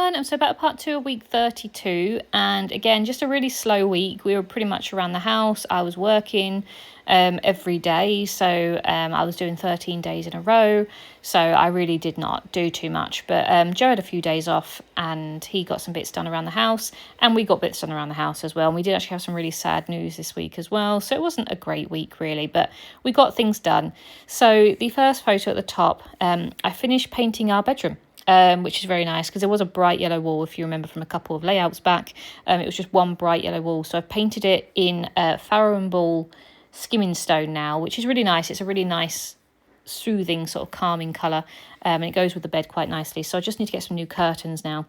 everyone. So about part 2 of week 32, and again, just a really slow week. We were pretty much around the house. I was working every day, so I was doing 13 days in a row, so I really did not do too much. But Joe had a few days off and he got some bits done around the house, and we got bits done around the house as well. And we did actually have some really sad news this week as well, so it wasn't a great week really, but we got things done. So the first photo at the top, I finished painting our bedroom. Which is very nice because there was a bright yellow wall, if you remember from a couple of layouts back. It was just one bright yellow wall, so I've painted it in Farrow and Ball skimming stone now, which is really nice. It's a really nice soothing sort of calming colour, and it goes with the bed quite nicely. So I just need to get some new curtains now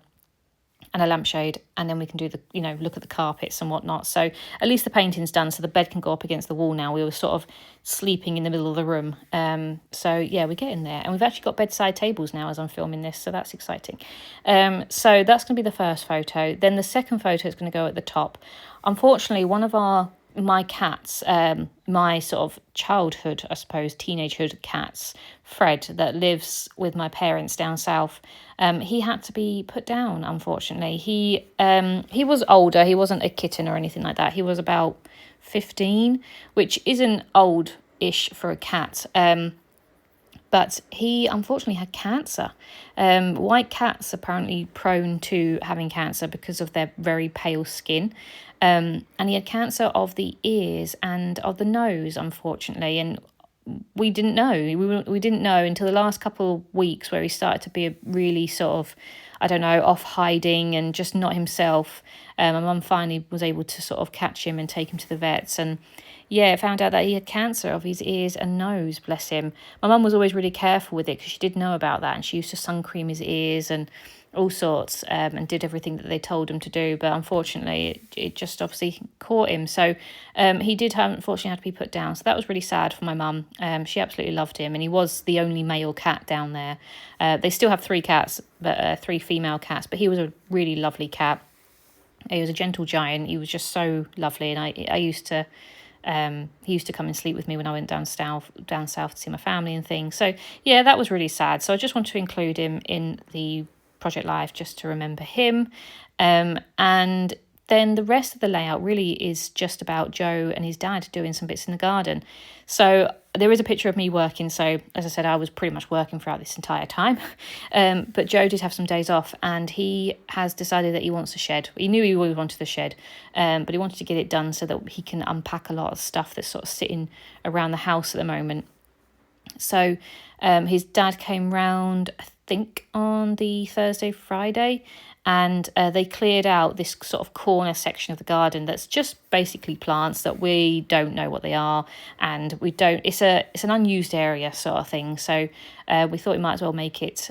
and a lampshade, and then we can do the, look at the carpets and whatnot. So at least the painting's done, so the bed can go up against the wall now. We were sort of sleeping in the middle of the room. So yeah, we're getting there. And we've actually got bedside tables now as I'm filming this, so that's exciting. So that's going to be the first photo. Then the second photo is going to go at the top. Unfortunately, one of my cats, my sort of childhood, I suppose, teenagehood cats, Fred, that lives with my parents down south, he had to be put down, unfortunately. He was older. He wasn't a kitten or anything like that. He was about 15, which isn't old-ish for a cat. But he unfortunately had cancer. White cats are apparently prone to having cancer because of their very pale skin. And he had cancer of the ears and of the nose, unfortunately. And we didn't know. We didn't know until the last couple of weeks, where he started to be a really sort of, I don't know, off hiding and just not himself. My mum finally was able to sort of catch him and take him to the vets. And yeah, found out that he had cancer of his ears and nose, bless him. My mum was always really careful with it because she did know about that, and she used to sun cream his ears and all sorts, and did everything that they told him to do. But unfortunately, it just obviously caught him. So he did unfortunately have to be put down. So that was really sad for my mum. She absolutely loved him, and he was the only male cat down there. They still have 3 cats, but 3 female cats. But he was a really lovely cat. He was a gentle giant. He was just so lovely, and I used to. He used to come and sleep with me when I went down south to see my family and things. So yeah, that was really sad. So I just wanted to include him in the Project Life just to remember him. And then the rest of the layout really is just about Joe and his dad doing some bits in the garden. So there is a picture of me working. So as I said, I was pretty much working throughout this entire time. But Joe did have some days off, and he has decided that he wants a shed. He knew he always wanted the shed, but he wanted to get it done so that he can unpack a lot of stuff that's sort of sitting around the house at the moment. So his dad came round, I think, on the Friday, and they cleared out this sort of corner section of the garden that's just basically plants that we don't know what they are, and it's an unused area sort of thing. So we thought we might as well make it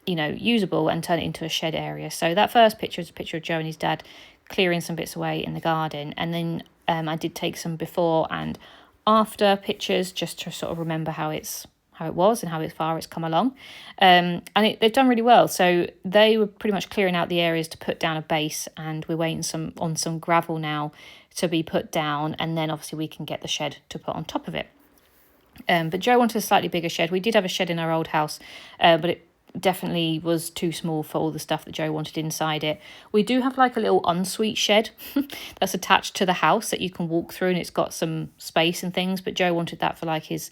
usable and turn it into a shed area. So that first picture is a picture of Joe and his dad clearing some bits away in the garden, and then I did take some before and after pictures just to sort of remember how it was and how far it's come along. And they've done really well. So they were pretty much clearing out the areas to put down a base, and we're waiting on some gravel now to be put down, and then obviously we can get the shed to put on top of it. But Joe wanted a slightly bigger shed. We did have a shed in our old house, but it definitely was too small for all the stuff that Joe wanted inside it. We do have like a little ensuite shed that's attached to the house that you can walk through, and it's got some space and things, but Joe wanted that for like his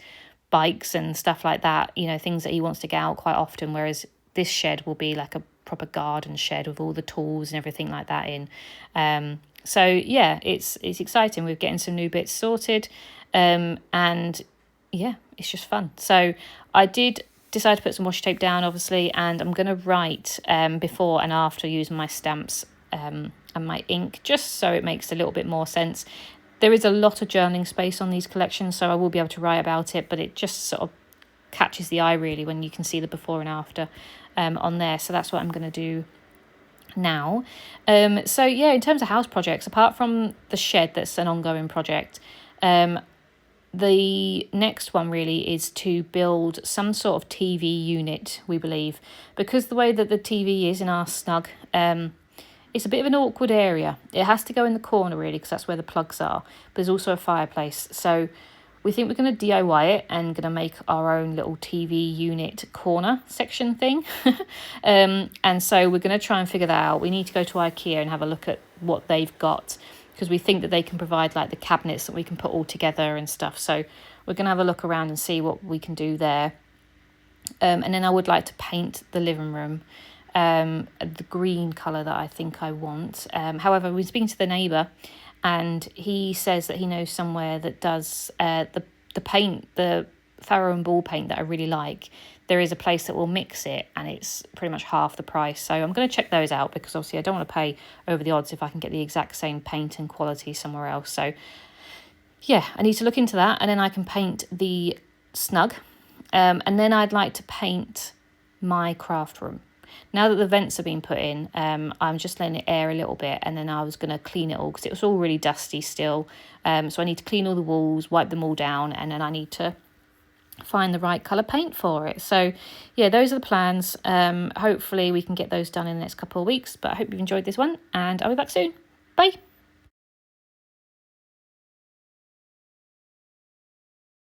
bikes and stuff like that, things that he wants to get out quite often, whereas this shed will be like a proper garden shed with all the tools and everything like that in. So yeah, it's exciting. We're getting some new bits sorted, and yeah, it's just fun. So I did decide to put some washi tape down, obviously, and I'm going to write before and after using my stamps and my ink, just so it makes a little bit more sense. There is a lot of journaling space on these collections, so I will be able to write about it, but it just sort of catches the eye really when you can see the before and after on there. So that's what I'm going to do now. So yeah, in terms of house projects, apart from the shed that's an ongoing project, the next one really is to build some sort of TV unit, we believe, because the way that the TV is in our snug, it's a bit of an awkward area. It has to go in the corner really, because that's where the plugs are, but there's also a fireplace. So we think we're going to DIY it and going to make our own little TV unit corner section thing. And so we're going to try and figure that out. We need to go to IKEA and have a look at what they've got, because we think that they can provide like the cabinets that we can put all together and stuff. So we're going to have a look around and see what we can do there. And then I would like to paint the living room the green colour that I think I want. However, we're speaking to the neighbour, and he says that he knows somewhere that does the paint, the Farrow and Ball paint that I really like. There is a place that will mix it, and it's pretty much half the price. So I'm going to check those out, because obviously I don't want to pay over the odds if I can get the exact same paint and quality somewhere else. So yeah, I need to look into that, and then I can paint the snug. And then I'd like to paint my craft room. Now that the vents have been put in, I'm just letting it air a little bit, and then I was going to clean it all because it was all really dusty still. So I need to clean all the walls, wipe them all down, and then I need to find the right colour paint for it. So yeah, those are the plans. Hopefully we can get those done in the next couple of weeks, but I hope you've enjoyed this one, and I'll be back soon. Bye.